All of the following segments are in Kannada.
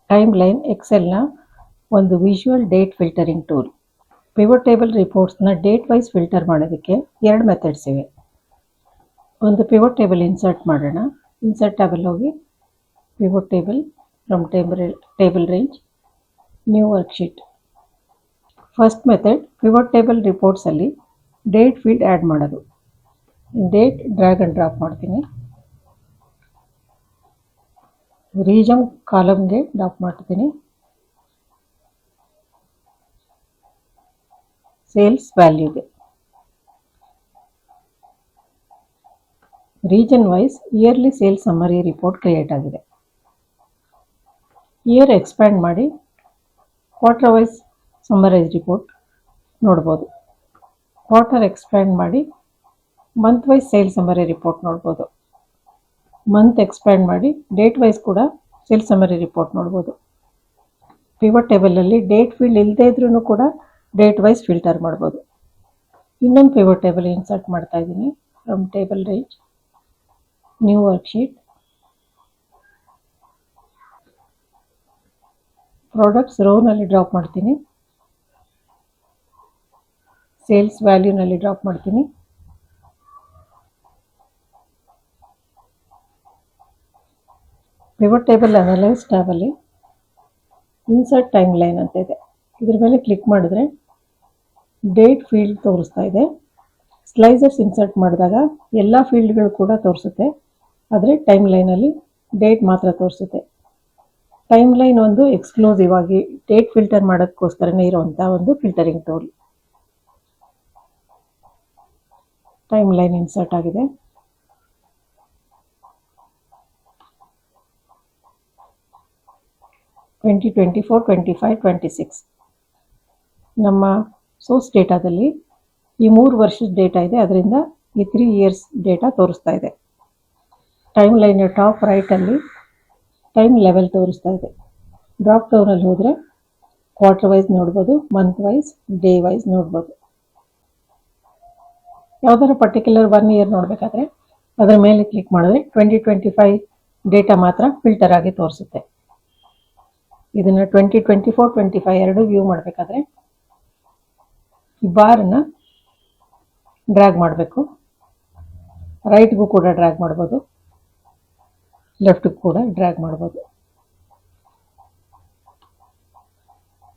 ಟೈಮ್ಲೈನ್ ಎಕ್ಸೆಲ್ನ ಒಂದು visual date filtering tool. Pivot table ರಿಪೋರ್ಟ್ಸ್ನ ಡೇಟ್ ವೈಸ್ ಫಿಲ್ಟರ್ ಮಾಡೋದಕ್ಕೆ 2 ಮೆಥಡ್ಸ್ ಇವೆ. ಒಂದು ಪಿವಟ್ ಟೇಬಲ್ ಇನ್ಸರ್ಟ್ ಮಾಡೋಣ. ಇನ್ಸರ್ಟ್ ಟ್ಯಾಬಲ್ಲಿ ಹೋಗಿ pivot table from table range, new worksheet. First method pivot table ರಿಪೋರ್ಟ್ಸಲ್ಲಿ ಡೇಟ್ ಫೀಲ್ಡ್ ಆ್ಯಡ್ ಮಾಡೋದು. ಡೇಟ್ ಡ್ರ್ಯಾಗ್ ಆ್ಯಂಡ್ ಡ್ರಾಪ್ ಮಾಡ್ತೀನಿ. ರೀಜನ್ ಕಾಲಮ್ಗೆ ಡ್ರಾಪ್ ಮಾಡ್ತೀನಿ. ಸೇಲ್ಸ್ ವ್ಯಾಲ್ಯೂಗೆ. Region wise yearly sales summary report create ಆಗಿದೆ. ಇಯರ್ ಎಕ್ಸ್ಪ್ಯಾಂಡ್ ಮಾಡಿ ಕ್ವಾರ್ಟರ್ ವೈಸ್ ಸಮ್ಮರೈಸ್ ರಿಪೋರ್ಟ್ ನೋಡ್ಬೋದು. ಕ್ವಾರ್ಟರ್ ಎಕ್ಸ್ಪ್ಯಾಂಡ್ ಮಾಡಿ month wise sales summary report ನೋಡ್ಬೋದು. ಮಂತ್ ಎಕ್ಸ್ಪ್ಯಾಂಡ್ ಮಾಡಿ ಡೇಟ್ ವೈಸ್ ಕೂಡ ಸೇಲ್ಸ್ ಸಮ್ಮರಿ ರಿಪೋರ್ಟ್ ನೋಡ್ಬೋದು. ಪಿವಟ್ ಟೇಬಲಲ್ಲಿ ಡೇಟ್ ಫೀಲ್ಡ್ ಇಲ್ಲದೇ ಇದ್ರೂ ಕೂಡ ಡೇಟ್ ವೈಸ್ ಫಿಲ್ಟರ್ ಮಾಡ್ಬೋದು. ಇನ್ನೊಂದು ಪಿವಟ್ ಟೇಬಲ್ ಇನ್ಸರ್ಟ್ ಮಾಡ್ತಾ ಇದ್ದೀನಿ. From table range, new worksheet. Products ರೋನಲ್ಲಿ ಡ್ರಾಪ್ ಮಾಡ್ತೀನಿ. ಸೇಲ್ಸ್ ವ್ಯಾಲ್ಯೂನಲ್ಲಿ ಡ್ರಾಪ್ ಮಾಡ್ತೀನಿ. ಪಿವಟ್ ಟೇಬಲ್ ಅನಲೈಸ್ ಟ್ಯಾಬಲ್ಲಿ ಇನ್ಸರ್ಟ್ ಟೈಮ್ ಲೈನ್ ಅಂತ ಇದೆ. ಇದ್ರ ಮೇಲೆ ಕ್ಲಿಕ್ ಮಾಡಿದ್ರೆ ಡೇಟ್ ಫೀಲ್ಡ್ ತೋರಿಸ್ತಾ ಇದೆ. ಸ್ಲೈಸರ್ಸ್ ಇನ್ಸರ್ಟ್ ಮಾಡಿದಾಗ ಎಲ್ಲ ಫೀಲ್ಡ್ಗಳು ಕೂಡ ತೋರಿಸುತ್ತೆ, ಆದರೆ ಟೈಮ್ ಲೈನಲ್ಲಿ ಡೇಟ್ ಮಾತ್ರ ತೋರಿಸುತ್ತೆ. ಟೈಮ್ ಲೈನ್ ಒಂದು ಎಕ್ಸ್ಕ್ಲೂಸಿವ್ ಆಗಿ ಡೇಟ್ ಫಿಲ್ಟರ್ ಮಾಡೋದಕ್ಕೋಸ್ಕರನೇ ಇರುವಂಥ ಒಂದು filtering tool. Time line insert ಆಗಿದೆ. ಟ್ವೆಂಟಿ 24, 25, 26 ನಮ್ಮ ಸೋರ್ಸ್ ಡೇಟಾದಲ್ಲಿ ಈ 3 ವರ್ಷದ ಡೇಟಾ ಇದೆ, ಅದರಿಂದ ಈ 3 ಇಯರ್ಸ್ ಡೇಟಾ ತೋರಿಸ್ತಾ ಇದೆ. ಟೈಮ್ ಲೈನ್ ಟಾಪ್ ರೈಟಲ್ಲಿ ಟೈಮ್ ಲೆವೆಲ್ ತೋರಿಸ್ತಾ ಇದೆ. ಡ್ರಾಪ್ ಡೌನಲ್ಲಿ ಹೋದರೆ ಕ್ವಾರ್ಟರ್ ವೈಸ್ ನೋಡ್ಬೋದು, ಮಂತ್ ವೈಸ್, ಡೇ ವೈಸ್ ನೋಡ್ಬೋದು. ಯಾವುದಾದ್ರು ಪರ್ಟಿಕ್ಯುಲರ್ 1 ಇಯರ್ ನೋಡಬೇಕಾದ್ರೆ ಅದರ ಮೇಲೆ ಕ್ಲಿಕ್ ಮಾಡಿದ್ರೆ 2025 ಡೇಟಾ ಮಾತ್ರ ಫಿಲ್ಟರ್ ಆಗಿ ತೋರಿಸುತ್ತೆ. ಇದನ್ನು 2024, 25 ಎರಡು ವ್ಯೂ ಮಾಡಬೇಕಾದ್ರೆ ಈ ಬಾರನ್ನು ಡ್ರ್ಯಾಗ್ ಮಾಡಬೇಕು. ರೈಟ್ಗೂ ಕೂಡ ಡ್ರ್ಯಾಗ್ ಮಾಡ್ಬೋದು, ಲೆಫ್ಟ್ಗೂ ಕೂಡ ಡ್ರ್ಯಾಗ್ ಮಾಡ್ಬೋದು.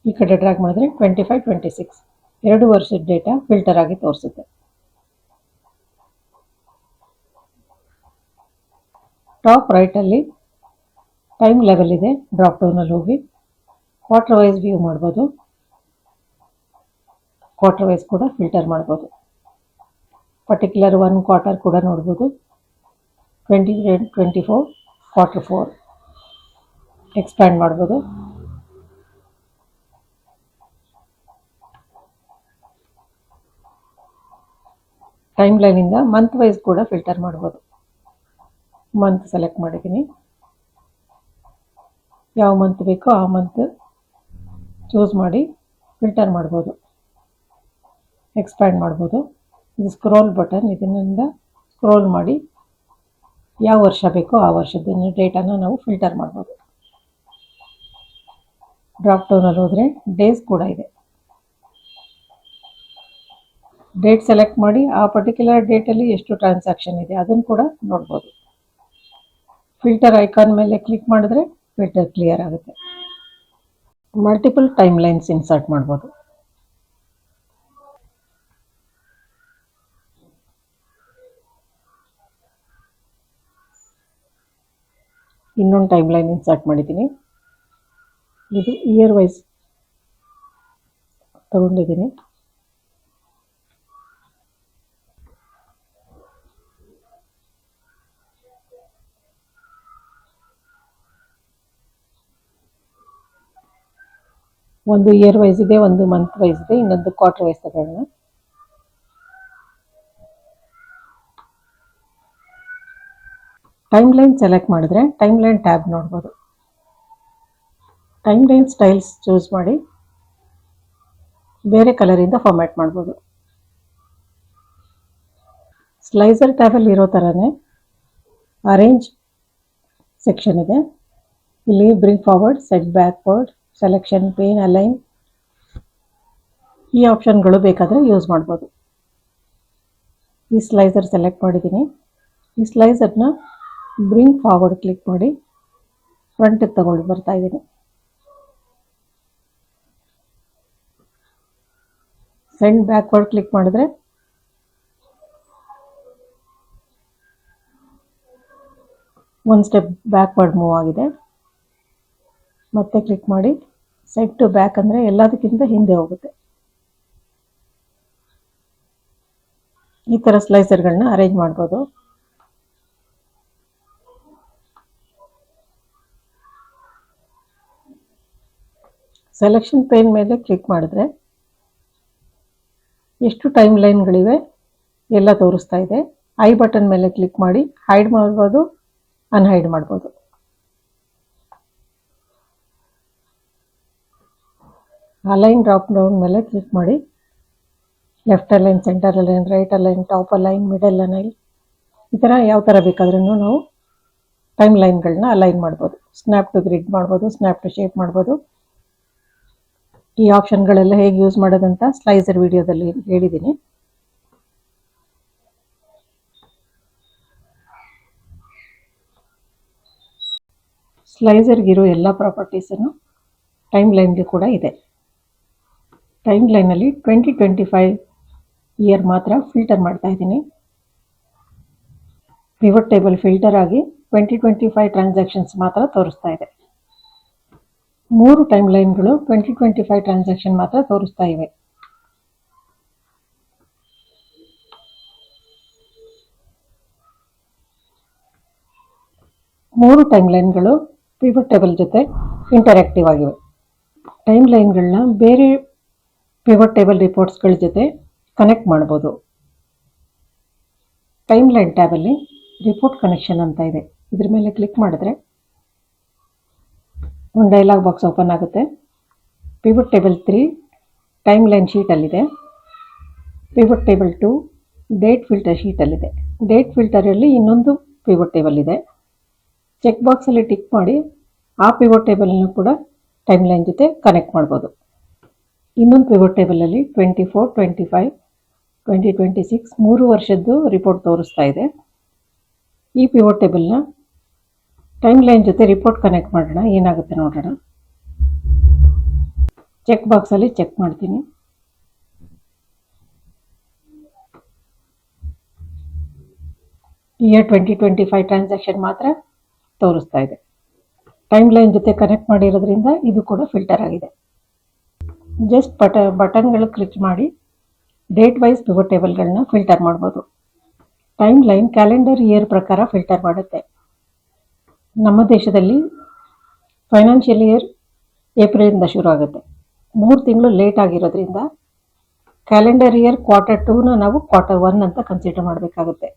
ಈ ಕಡೆ ಡ್ರ್ಯಾಗ್ ಮಾಡಿದ್ರೆ 25, 26 2 ವರ್ಷದ ಡೇಟಾ ಫಿಲ್ಟರ್ ಆಗಿ ತೋರಿಸುತ್ತೆ. ಟಾಪ್ ರೈಟಲ್ಲಿ ಟೈಮ್ ಲೆವೆಲ್ ಇದೆ. ಡ್ರಾಪ್ ಡೌನಲ್ಲಿ ಹೋಗಿ ಕ್ವಾರ್ಟರ್ ವೈಸ್ ವ್ಯೂ ಮಾಡ್ಬೋದು, ಕ್ವಾರ್ಟರ್ ವೈಸ್ ಕೂಡ ಫಿಲ್ಟರ್ ಮಾಡ್ಬೋದು. ಪರ್ಟಿಕ್ಯುಲರ್ 1 ಕ್ವಾರ್ಟರ್ ಕೂಡ ನೋಡ್ಬೋದು. 2024 ಕ್ವಾರ್ಟರ್ 4 ಎಕ್ಸ್ಪ್ಯಾಂಡ್ ಮಾಡ್ಬೋದು. ಟೈಮ್ ಲೈನಿಂದ ಮಂತ್ ವೈಸ್ ಕೂಡ ಫಿಲ್ಟರ್ ಮಾಡ್ಬೋದು. ಮಂತ್ ಸೆಲೆಕ್ಟ್ ಮಾಡಿದ್ದೀನಿ. ಯಾವ ಮಂತ್ ಬೇಕೋ ಆ ಮಂತ್ ಚೂಸ್ ಮಾಡಿ ಫಿಲ್ಟರ್ ಮಾಡ್ಬೋದು, ಎಕ್ಸ್ಪ್ಯಾಂಡ್ ಮಾಡ್ಬೋದು. ಇದು ಸ್ಕ್ರೋಲ್ ಬಟನ್, ಇದರಿಂದ ಸ್ಕ್ರೋಲ್ ಮಾಡಿ ಯಾವ ವರ್ಷ ಬೇಕೋ ಆ ವರ್ಷದ ಡೇಟಾನ ನಾವು ಫಿಲ್ಟರ್ ಮಾಡ್ಬೋದು. ಡ್ರಾಪ್ ಡೌನಲ್ಲಿ ಹೋದರೆ ಡೇಸ್ ಕೂಡ ಇದೆ. ಡೇಟ್ ಸೆಲೆಕ್ಟ್ ಮಾಡಿ ಆ ಪರ್ಟಿಕ್ಯುಲರ್ ಡೇಟಲ್ಲಿ ಎಷ್ಟು ಟ್ರಾನ್ಸಾಕ್ಷನ್ ಇದೆ ಅದನ್ನು ಕೂಡ ನೋಡ್ಬೋದು. ಫಿಲ್ಟರ್ ಐಕಾನ್ ಮೇಲೆ ಕ್ಲಿಕ್ ಮಾಡಿದ್ರೆ ಫಿಲ್ಟರ್ ಕ್ಲಿಯರ್ ಆಗುತ್ತೆ. ಮಲ್ಟಿಪಲ್ ಟೈಮ್ ಲೈನ್ಸ್ ಇನ್ಸರ್ಟ್ ಮಾಡ್ಬೋದು. ಇನ್ನೊಂದು ಟೈಮ್ ಲೈನ್ ಇನ್ಸರ್ಟ್ ಮಾಡಿದ್ದೀನಿ. ಇದು ಇಯರ್ ವೈಸ್ ತಗೊಂಡಿದ್ದೀನಿ. ಒಂದು ಇಯರ್ ವೈಸ್ ಇದೆ, ಒಂದು ಮಂತ್ ವೈಸ್ ಇದೆ, ಇನ್ನೊಂದು ಕ್ವಾರ್ಟರ್ ವೈಸ್ ತಗೊಳ್ಳೋಣ. ಟೈಮ್ ಲೈನ್ ಸೆಲೆಕ್ಟ್ ಮಾಡಿದ್ರೆ ಟೈಮ್ ಲೈನ್ ಟ್ಯಾಬ್ ನೋಡ್ಬೋದು. ಟೈಮ್ ಲೈನ್ ಸ್ಟೈಲ್ಸ್ ಚೂಸ್ ಮಾಡಿ ಬೇರೆ ಕಲರಿಂದ ಫಾರ್ಮ್ಯಾಟ್ ಮಾಡ್ಬೋದು. ಸ್ಲೈಸರ್ ಟ್ಯಾಬಲ್ಲಿ ಇರೋ ಥರನೇ ಅರೇಂಜ್ ಸೆಕ್ಷನ್ ಇದೆ. ಇಲ್ಲಿ bring forward, set backward, selection, pain, align ಈ ಆಪ್ಷನ್ಗಳು ಬೇಕಾದರೆ ಯೂಸ್ ಮಾಡ್ಬೋದು. ಈ ಸ್ಲೈಸರ್ ಸೆಲೆಕ್ಟ್ ಮಾಡಿದ್ದೀನಿ. ಈ ಸ್ಲೈಸರ್ನ ಬ್ರಿಂಗ್ ಫಾರ್ವರ್ಡ್ ಕ್ಲಿಕ್ ಮಾಡಿ ಫ್ರಂಟಿಗೆ ತಗೊಂಡು ಬರ್ತಾ ಇದ್ದೀನಿ. ಸೆಂಡ್ ಬ್ಯಾಕ್ವರ್ಡ್ ಕ್ಲಿಕ್ ಮಾಡಿದ್ರೆ ಒಂದು ಸ್ಟೆಪ್ ಬ್ಯಾಕ್ವರ್ಡ್ ಮೂವ್ ಆಗಿದೆ. ಮತ್ತೆ ಕ್ಲಿಕ್ ಮಾಡಿ ಸೆಟ್ ಟು ಬ್ಯಾಕ್ ಅಂದರೆ ಎಲ್ಲದಕ್ಕಿಂತ ಹಿಂದೆ ಹೋಗುತ್ತೆ. ಈ ಥರ ಸ್ಲೈಸರ್ಗಳನ್ನ ಅರೇಂಜ್ ಮಾಡ್ಬೋದು. ಸೆಲೆಕ್ಷನ್ ಪೇನ್ ಮೇಲೆ ಕ್ಲಿಕ್ ಮಾಡಿದ್ರೆ ಎಷ್ಟು ಟೈಮ್ ಲೈನ್ಗಳಿವೆ ಎಲ್ಲ ತೋರಿಸ್ತಾ ಇದೆ. ಐ ಬಟನ್ ಮೇಲೆ ಕ್ಲಿಕ್ ಮಾಡಿ ಹೈಡ್ ಮಾಡ್ಬೋದು, ಅನ್ಹೈಡ್ ಮಾಡ್ಬೋದು. ಅಲೈನ್ ಡ್ರಾಪ್ ಡೌನ್ ಮೇಲೆ ಕ್ಲಿಕ್ ಮಾಡಿ left align, centre align, right align, top align, middle align ಈ ಥರ ಯಾವ ಥರ ಬೇಕಾದ್ರೂ ನಾವು ಟೈಮ್ ಲೈನ್ಗಳನ್ನ ಅಲೈನ್ ಮಾಡ್ಬೋದು. ಸ್ನ್ಯಾಪ್ ಟು ಗ್ರಿಡ್ ಮಾಡ್ಬೋದು, ಸ್ನ್ಯಾಪ್ ಟು ಶೇಪ್ ಮಾಡ್ಬೋದು. ಈ ಆಪ್ಷನ್ಗಳೆಲ್ಲ ಹೇಗೆ ಯೂಸ್ ಮಾಡೋದಂತ ಸ್ಲೈಸರ್ ವಿಡಿಯೋದಲ್ಲಿ ಹೇಳಿದ್ದೀನಿ. ಸ್ಲೈಸರ್ಗಿರೋ ಎಲ್ಲ ಪ್ರಾಪರ್ಟೀಸನ್ನು ಟೈಮ್ ಲೈನ್ಗೆ ಕೂಡ ಇದೆ. ಟೈಮ್ ಲೈನಲ್ಲಿ 2025 ಇಯರ್ ಮಾತ್ರ ಫಿಲ್ಟರ್ ಮಾಡ್ತಾ ಇದ್ದೀನಿ. ಪಿವಟ್ ಟೇಬಲ್ ಫಿಲ್ಟರ್ ಆಗಿ 2025 ಟ್ರಾನ್ಸಾಕ್ಷನ್ಸ್ ಮಾತ್ರ ತೋರಿಸ್ತಾ ಇದೆ. 3 ಟೈಮ್ ಲೈನ್ಗಳು 2025 ಟ್ರಾನ್ಸಾಕ್ಷನ್ ಮಾತ್ರ ತೋರಿಸ್ತಾ ಇವೆ. ಮೂರು ಟೈಮ್ ಲೈನ್ಗಳು ಪಿವಟ್ ಟೇಬಲ್ ಜೊತೆ ಇಂಟರಾಕ್ಟಿವ್ ಆಗಿವೆ. ಟೈಮ್ ಲೈನ್ಗಳನ್ನ ಬೇರೆ ಪಿವಟ್ ಟೇಬಲ್ ರಿಪೋರ್ಟ್ಸ್ಗಳ ಜೊತೆ ಕನೆಕ್ಟ್ ಮಾಡ್ಬೋದು. ಟೈಮ್ ಲೈನ್ ಟ್ಯಾಬಲ್ಲಿ ರಿಪೋರ್ಟ್ ಕನೆಕ್ಷನ್ ಅಂತ ಇದೆ. ಇದ್ರ ಮೇಲೆ ಕ್ಲಿಕ್ ಮಾಡಿದ್ರೆ ಒಂದು ಡೈಲಾಗ್ ಬಾಕ್ಸ್ ಓಪನ್ ಆಗುತ್ತೆ. ಪಿವಟ್ ಟೇಬಲ್ 3 ಟೈಮ್ ಲೈನ್ ಶೀಟಲ್ಲಿದೆ. ಪಿವಟ್ ಟೇಬಲ್ 2 ಡೇಟ್ ಫಿಲ್ಟರ್ ಶೀಟಲ್ಲಿದೆ. ಡೇಟ್ ಫಿಲ್ಟರಲ್ಲಿ ಇನ್ನೊಂದು ಪಿವಟ್ ಟೇಬಲ್ ಇದೆ. ಚೆಕ್ ಬಾಕ್ಸಲ್ಲಿ ಟಿಕ್ ಮಾಡಿ ಆ ಪಿವಟ್ ಟೇಬಲನ್ನು ಕೂಡ ಟೈಮ್ ಲೈನ್ ಜೊತೆ ಕನೆಕ್ಟ್ ಮಾಡ್ಬೋದು. ಇನ್ನೊಂದು ಪಿವಟ್ ಟೇಬಲಲ್ಲಿ 24, 25, 2026 3 ವರ್ಷದ್ದು ರಿಪೋರ್ಟ್ ತೋರಿಸ್ತಾ ಇದೆ. ಈ ಪಿವಟ್ ಟೇಬಲ್ನ ಟೈಮ್ ಲೈನ್ ಜೊತೆ ರಿಪೋರ್ಟ್ ಕನೆಕ್ಟ್ ಮಾಡೋಣ, ಏನಾಗುತ್ತೆ ನೋಡೋಣ. ಚೆಕ್ ಬಾಕ್ಸಲ್ಲಿ ಚೆಕ್ ಮಾಡ್ತೀನಿ. ಇಯರ್ 2025 ಟ್ರಾನ್ಸಾಕ್ಷನ್ ಮಾತ್ರ ತೋರಿಸ್ತಾ ಇದೆ. ಟೈಮ್ ಲೈನ್ ಜೊತೆ ಕನೆಕ್ಟ್ ಮಾಡಿರೋದ್ರಿಂದ ಇದು ಕೂಡ ಫಿಲ್ಟರ್ ಆಗಿದೆ. ಜಸ್ಟ್ ಬಟನ್ಗಳು ಕ್ಲಿಕ್ ಮಾಡಿ ಡೇಟ್ ವೈಸ್ ಪಿವಟ್ ಟೇಬಲ್ಗಳನ್ನ ಫಿಲ್ಟರ್ ಮಾಡ್ಬೋದು. ಟೈಮ್ ಲೈನ್ ಕ್ಯಾಲೆಂಡರ್ ಇಯರ್ ಪ್ರಕಾರ ಫಿಲ್ಟರ್ ಮಾಡುತ್ತೆ. ನಮ್ಮ ದೇಶದಲ್ಲಿ ಫೈನಾನ್ಷಿಯಲ್ ಇಯರ್ ಏಪ್ರಿಲಿಂದ ಶುರು ಆಗುತ್ತೆ. 3 ತಿಂಗಳು ಲೇಟ್ ಆಗಿರೋದ್ರಿಂದ ಕ್ಯಾಲೆಂಡರ್ ಇಯರ್ Q2ನ ನಾವು Q1 ಅಂತ ಕನ್ಸಿಡರ್ ಮಾಡಬೇಕಾಗುತ್ತೆ.